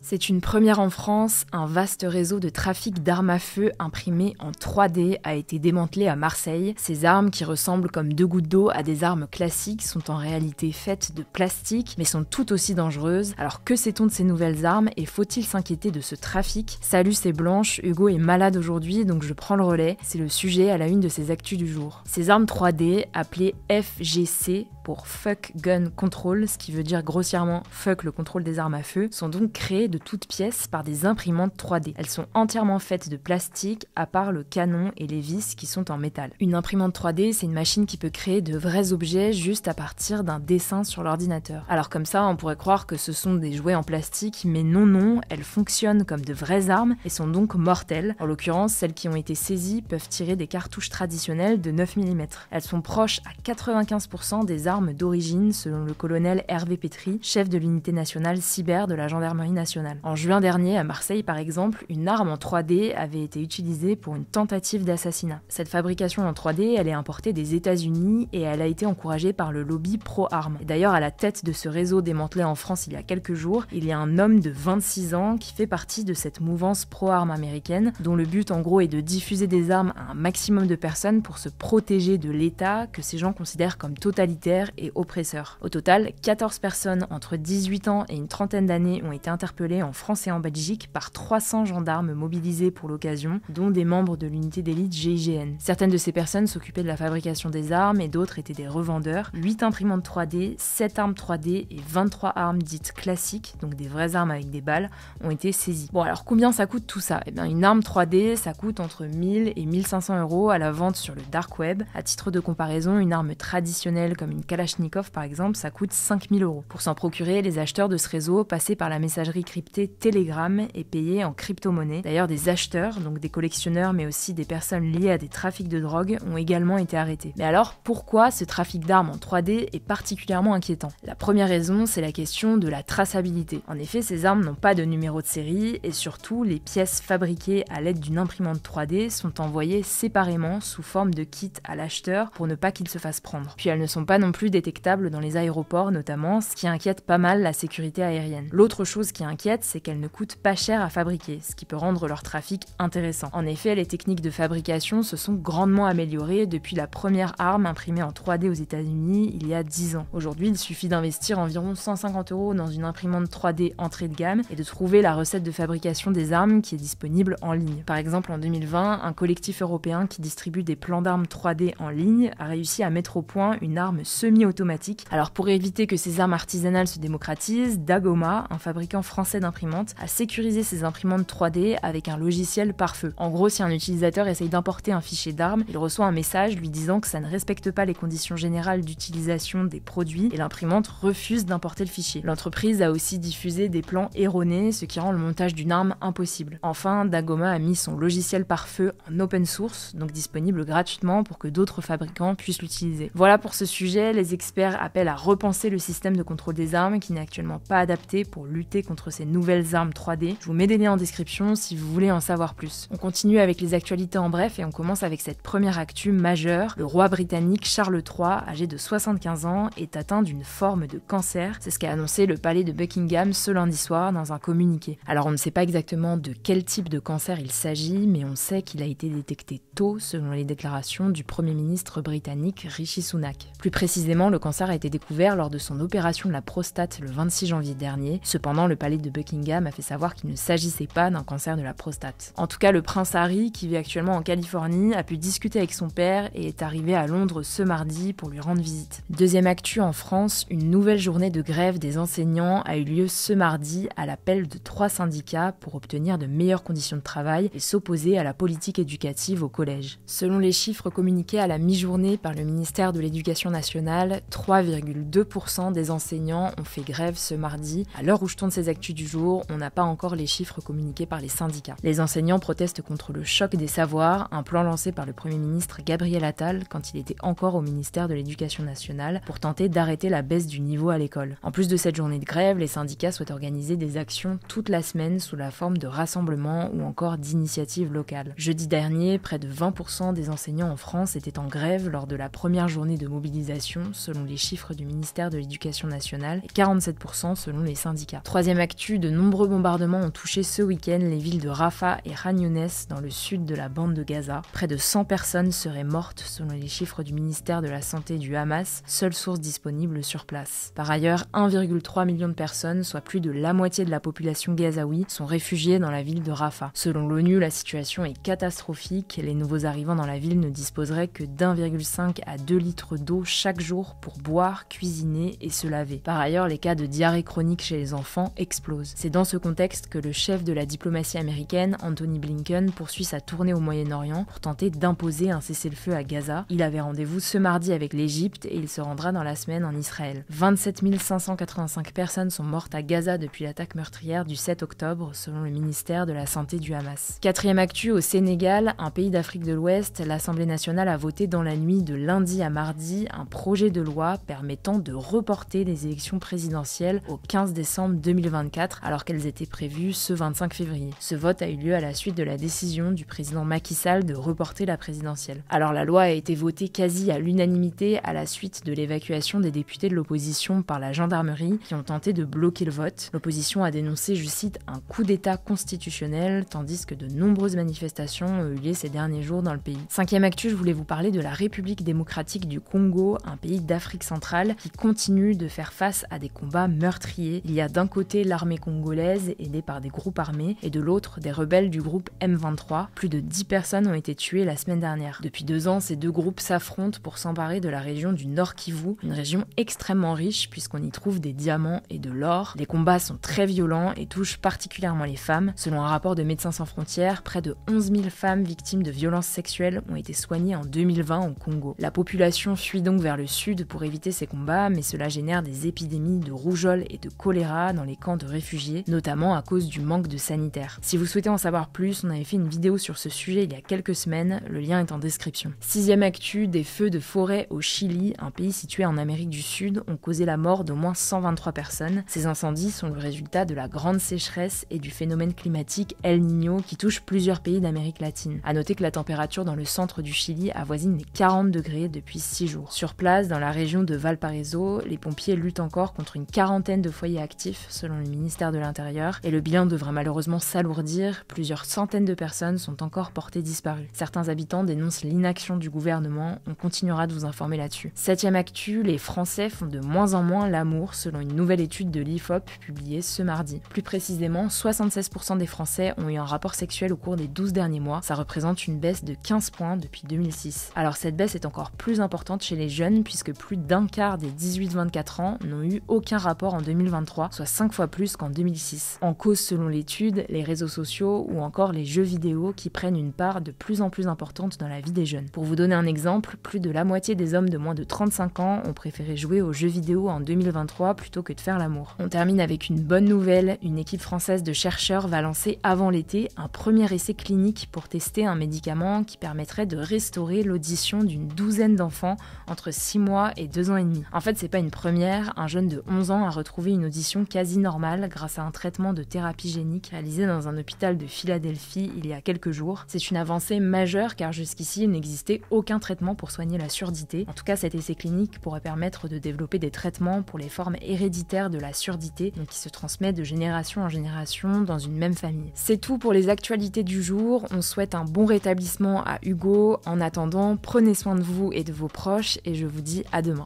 C'est une première en France, un vaste réseau de trafic d'armes à feu imprimées en 3D a été démantelé à Marseille. Ces armes, qui ressemblent comme deux gouttes d'eau à des armes classiques, sont en réalité faites de plastique, mais sont tout aussi dangereuses. Alors que sait-on de ces nouvelles armes et faut-il s'inquiéter de ce trafic? Salut, c'est Blanche, Hugo est malade aujourd'hui, donc je prends le relais. C'est le sujet à la une de ces actus du jour. Ces armes 3D, appelées FGC, pour Fuck Gun Control, ce qui veut dire grossièrement fuck le contrôle des armes à feu, sont donc créées de toutes pièces par des imprimantes 3D. Elles sont entièrement faites de plastique, à part le canon et les vis qui sont en métal. Une imprimante 3D, c'est une machine qui peut créer de vrais objets juste à partir d'un dessin sur l'ordinateur. Alors comme ça, on pourrait croire que ce sont des jouets en plastique, mais non, elles fonctionnent comme de vraies armes et sont donc mortelles. En l'occurrence, celles qui ont été saisies peuvent tirer des cartouches traditionnelles de 9 mm. Elles sont proches à 95% des armes d'origine, selon le colonel Hervé Pétry, chef de l'unité nationale cyber de la gendarmerie nationale. En juin dernier, à Marseille par exemple, une arme en 3D avait été utilisée pour une tentative d'assassinat. Cette fabrication en 3D, elle est importée des États-Unis et elle a été encouragée par le lobby pro-armes. D'ailleurs, à la tête de ce réseau démantelé en France il y a quelques jours, il y a un homme de 26 ans qui fait partie de cette mouvance pro-armes américaine, dont le but en gros est de diffuser des armes à un maximum de personnes pour se protéger de l'État que ces gens considèrent comme totalitaire et oppresseur. Au total, 14 personnes entre 18 ans et une trentaine d'années ont été interpellées en France et en Belgique par 300 gendarmes mobilisés pour l'occasion, dont des membres de l'unité d'élite GIGN. Certaines de ces personnes s'occupaient de la fabrication des armes et d'autres étaient des revendeurs. 8 imprimantes 3D, 7 armes 3D et 23 armes dites classiques, donc des vraies armes avec des balles, ont été saisies. Bon, alors combien ça coûte tout ça? Eh bien, une arme 3D, ça coûte entre 1000 et 1500 € à la vente sur le dark web. À titre de comparaison, une arme traditionnelle comme une Kalachnikov par exemple, ça coûte 5000 €. Pour s'en procurer, les acheteurs de ce réseau passaient par la messagerie cryptée Telegram et payaient en crypto-monnaie. D'ailleurs, des acheteurs, donc des collectionneurs mais aussi des personnes liées à des trafics de drogue, ont également été arrêtés. Mais alors, pourquoi ce trafic d'armes en 3D est particulièrement inquiétant? La première raison, c'est la question de la traçabilité. En effet, ces armes n'ont pas de numéro de série et surtout, les pièces fabriquées à l'aide d'une imprimante 3D sont envoyées séparément sous forme de kit à l'acheteur pour ne pas qu'il se fasse prendre. Puis elles ne sont pas non plus détectables dans les aéroports notamment, ce qui inquiète pas mal la sécurité aérienne. L'autre chose qui inquiète, c'est qu'elles ne coûtent pas cher à fabriquer, ce qui peut rendre leur trafic intéressant. En effet, les techniques de fabrication se sont grandement améliorées depuis la première arme imprimée en 3D aux États-Unis il y a 10 ans. Aujourd'hui, il suffit d'investir environ 150 € dans une imprimante 3D entrée de gamme et de trouver la recette de fabrication des armes qui est disponible en ligne. Par exemple, en 2020, un collectif européen qui distribue des plans d'armes 3D en ligne a réussi à mettre au point une arme semi-automatique. Alors pour éviter que ces armes artisanales se démocratisent, Dagoma, un fabricant français d'imprimantes, a sécurisé ses imprimantes 3D avec un logiciel pare-feu. En gros, si un utilisateur essaye d'importer un fichier d'armes, il reçoit un message lui disant que ça ne respecte pas les conditions générales d'utilisation des produits et l'imprimante refuse d'importer le fichier. L'entreprise a aussi diffusé des plans erronés, ce qui rend le montage d'une arme impossible. Enfin, Dagoma a mis son logiciel pare-feu en open source, donc disponible gratuitement pour que d'autres fabricants puissent l'utiliser. Voilà pour ce sujet, les experts appellent à repenser le système de contrôle des armes qui n'est actuellement pas adapté pour lutter contre ces nouvelles armes 3D. Je vous mets des liens en description si vous voulez en savoir plus. On continue avec les actualités en bref et on commence avec cette première actu majeure. Le roi britannique Charles III, âgé de 75 ans, est atteint d'une forme de cancer. C'est ce qu'a annoncé le palais de Buckingham ce lundi soir dans un communiqué. Alors on ne sait pas exactement de quel type de cancer il s'agit, mais on sait qu'il a été détecté tôt selon les déclarations du Premier ministre britannique Rishi Sunak. Plus précisément, le cancer a été découvert lors de son opération de la prostate le 26 janvier dernier. Cependant, le palais de Buckingham a fait savoir qu'il ne s'agissait pas d'un cancer de la prostate. En tout cas, le prince Harry, qui vit actuellement en Californie, a pu discuter avec son père et est arrivé à Londres ce mardi pour lui rendre visite. Deuxième actu en France, une nouvelle journée de grève des enseignants a eu lieu ce mardi à l'appel de 3 syndicats pour obtenir de meilleures conditions de travail et s'opposer à la politique éducative au collège. Selon les chiffres communiqués à la mi-journée par le ministère de l'Éducation nationale, 3,2% des enseignants ont fait grève ce mardi. À l'heure où je tourne ces actus du jour, on n'a pas encore les chiffres communiqués par les syndicats. Les enseignants protestent contre le choc des savoirs, un plan lancé par le Premier ministre Gabriel Attal quand il était encore au ministère de l'Éducation nationale pour tenter d'arrêter la baisse du niveau à l'école. En plus de cette journée de grève, les syndicats souhaitent organiser des actions toute la semaine sous la forme de rassemblements ou encore d'initiatives locales. Jeudi dernier, près de 20% des enseignants en France étaient en grève lors de la première journée de mobilisation selon les chiffres du ministère de l'Éducation nationale et 47% selon les syndicats. Troisième actu, actu, de nombreux bombardements ont touché ce week-end les villes de Rafah et Khan Younes dans le sud de la bande de Gaza. Près de 100 personnes seraient mortes selon les chiffres du ministère de la Santé du Hamas, seule source disponible sur place. Par ailleurs, 1,3 million de personnes, soit plus de la moitié de la population gazaoui, sont réfugiées dans la ville de Rafah. Selon l'ONU, la situation est catastrophique. Les nouveaux arrivants dans la ville ne disposeraient que d'1,5 à 2 litres d'eau chaque jour pour boire, cuisiner et se laver. Par ailleurs, les cas de diarrhée chronique chez les enfants explosent. C'est dans ce contexte que le chef de la diplomatie américaine, Antony Blinken, poursuit sa tournée au Moyen-Orient pour tenter d'imposer un cessez-le-feu à Gaza. Il avait rendez-vous ce mardi avec l'Égypte et il se rendra dans la semaine en Israël. 27 585 personnes sont mortes à Gaza depuis l'attaque meurtrière du 7 octobre, selon le ministère de la Santé du Hamas. Quatrième actu, au Sénégal, un pays d'Afrique de l'Ouest, l'Assemblée nationale a voté dans la nuit de lundi à mardi un projet de loi permettant de reporter les élections présidentielles au 15 décembre 2024, alors qu'elles étaient prévues ce 25 février. Ce vote a eu lieu à la suite de la décision du président Macky Sall de reporter la présidentielle. Alors la loi a été votée quasi à l'unanimité à la suite de l'évacuation des députés de l'opposition par la gendarmerie qui ont tenté de bloquer le vote. L'opposition a dénoncé, je cite, un coup d'État constitutionnel, tandis que de nombreuses manifestations ont eu lieu ces derniers jours dans le pays. Cinquième actu, je voulais vous parler de la République démocratique du Congo, un pays d'Afrique centrale qui continue de faire face à des combats meurtriers. Il y a d'un côté l'armée congolaise aidée par des groupes armés et de l'autre des rebelles du groupe M23. Plus de 10 personnes ont été tuées la semaine dernière. Depuis 2 ans, ces deux groupes s'affrontent pour s'emparer de la région du Nord Kivu, une région extrêmement riche puisqu'on y trouve des diamants et de l'or. Les combats sont très violents et touchent particulièrement les femmes. Selon un rapport de Médecins sans frontières, près de 11 000 femmes victimes de violences sexuelles ont été soignées en 2020 au Congo. La population fuit donc vers le sud pour éviter ces combats, mais cela génère des épidémies de rougeole et de choléra dans les camps de réfugiés, notamment à cause du manque de sanitaires. Si vous souhaitez en savoir plus, on avait fait une vidéo sur ce sujet il y a quelques semaines, le lien est en description. Sixième actu, des feux de forêt au Chili, un pays situé en Amérique du Sud, ont causé la mort d'au moins 123 personnes. Ces incendies sont le résultat de la grande sécheresse et du phénomène climatique El Niño qui touche plusieurs pays d'Amérique latine. A noter que la température dans le centre du Chili avoisine les 40 degrés depuis 6 jours. Sur place, dans la région de Valparaiso, les pompiers luttent encore contre une quarantaine de foyers actifs, selon le ministère de l'Intérieur, et le bilan devrait malheureusement s'alourdir. Plusieurs centaines de personnes sont encore portées disparues. Certains habitants dénoncent l'inaction du gouvernement, on continuera de vous informer là-dessus. Septième actu, les Français font de moins en moins l'amour, selon une nouvelle étude de l'IFOP publiée ce mardi. Plus précisément, 76% des Français ont eu un rapport sexuel au cours des 12 derniers mois. Ça représente une baisse de 15 points depuis 2006. Alors cette baisse est encore plus importante chez les jeunes, puisque plus d'un quart des 18-24 ans n'ont eu aucun rapport en 2023, soit 5 fois plus qu'en 2006. En cause, selon l'étude, les réseaux sociaux ou encore les jeux vidéo qui prennent une part de plus en plus importante dans la vie des jeunes. Pour vous donner un exemple, plus de la moitié des hommes de moins de 35 ans ont préféré jouer aux jeux vidéo en 2023 plutôt que de faire l'amour. On termine avec une bonne nouvelle, une équipe française de chercheurs va lancer avant l'été un premier essai clinique pour tester un médicament qui permettrait de restaurer l'audition d'une douzaine d'enfants entre 6 mois et 2 ans et demi. En fait, c'est pas une première, un jeune de 11 ans a retrouvé une audition quasi normale grâce à un traitement de thérapie génique réalisé dans un hôpital de Philadelphie il y a quelques jours. C'est une avancée majeure car jusqu'ici il n'existait aucun traitement pour soigner la surdité. En tout cas, cet essai clinique pourrait permettre de développer des traitements pour les formes héréditaires de la surdité, donc qui se transmet de génération en génération dans une même famille. C'est tout pour les actualités du jour. On souhaite un bon rétablissement à Hugo. En attendant, prenez soin de vous et de vos proches et je vous dis à demain.